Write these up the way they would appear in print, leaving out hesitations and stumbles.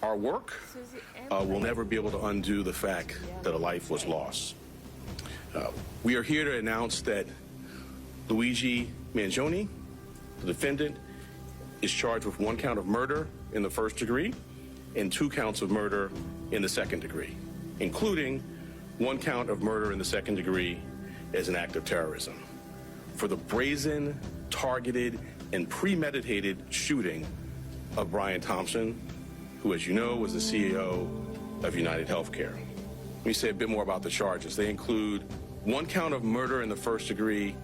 Our work will never be able to undo the fact that a life was lost. We are here to announce that Luigi Mangione, the defendant, is charged with 1 count of murder in the first degree and 2 counts of murder in the second degree, including 1 count of murder in the second degree as an act of terrorism for the brazen, targeted, and premeditated shooting of Brian Thompson, who, as you know, was the CEO of United Healthcare. Let me say a bit more about the charges. They include 1 count of murder in the first degree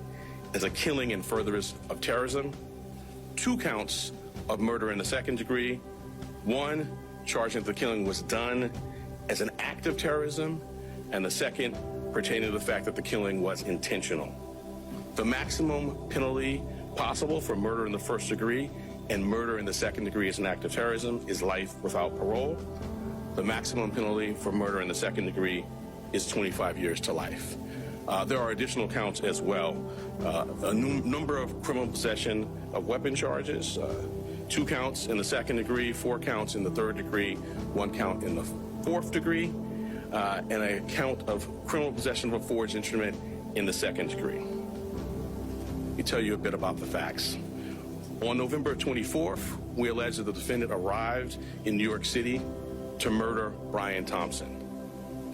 as a killing in furtherance of terrorism, 2 counts of murder in the second degree, 1 charging that the killing was done as an act of terrorism, and the second pertaining to the fact that the killing was intentional. The maximum penalty possible for murder in the first degree and murder in the second degree as an act of terrorism is life without parole. The maximum penalty for murder in the second degree is 25 years to life. There are additional counts as well. A number of criminal possession of weapon charges, 2 counts in the second degree, 4 counts in the third degree, 1 count in the fourth degree, and a count of criminal possession of a forged instrument in the second degree. Let me tell you a bit about the facts. On November 24th, we allege that the defendant arrived in New York City to murder Brian Thompson.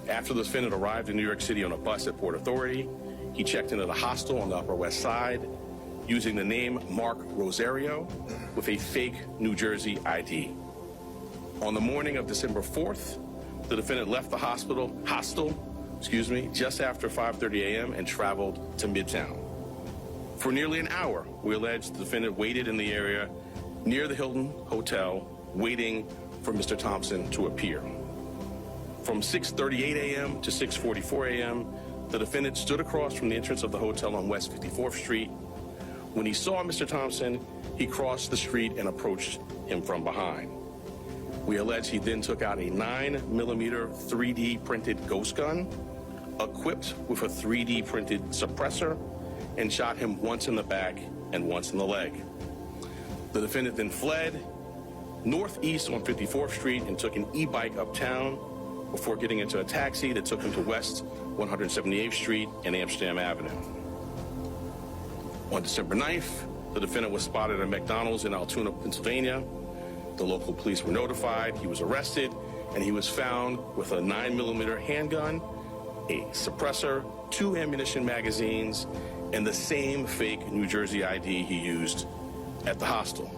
After the defendant arrived in New York City on a bus at Port Authority, he checked into the hostel on the Upper West Side using the name Mark Rosario with a fake New Jersey ID. On the morning of December 4th, the defendant left the hostel, just after 5:30 a.m. and traveled to Midtown. For nearly an hour, we allege the defendant waited in the area near the Hilton Hotel, waiting for Mr. Thompson to appear. From 6:38 a.m. to 6:44 a.m., the defendant stood across from the entrance of the hotel on West 54th Street. When he saw Mr. Thompson, he crossed the street and approached him from behind. We allege he then took out a 9mm 3D printed ghost gun, equipped with a 3D printed suppressor, and shot him once in the back and once in the leg. The defendant then fled northeast on 54th Street and took an e-bike uptown before getting into a taxi that took him to West 178th Street and Amsterdam Avenue. On December 9th, the defendant was spotted at McDonald's in Altoona, Pennsylvania. The local police were notified, he was arrested, and he was found with a 9mm handgun, a suppressor, 2 ammunition magazines, and the same fake New Jersey ID he used at the hostel.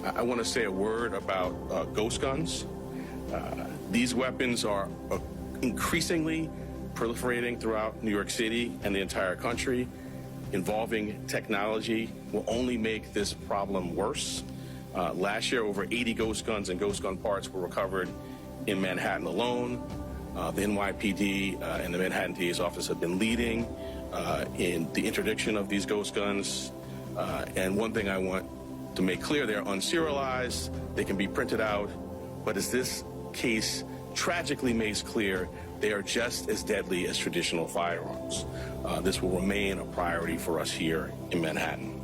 I want to say a word about ghost guns. These weapons are increasingly proliferating throughout New York City and the entire country. Involving technology will only make this problem worse. Last year, over 80 ghost guns and ghost gun parts were recovered in Manhattan alone. The NYPD and the Manhattan DA's office have been leading in the interdiction of these ghost guns. And one thing I want to make clear, they're unserialized, they can be printed out, but as this case tragically makes clear, they are just as deadly as traditional firearms. This will remain a priority for us here in Manhattan.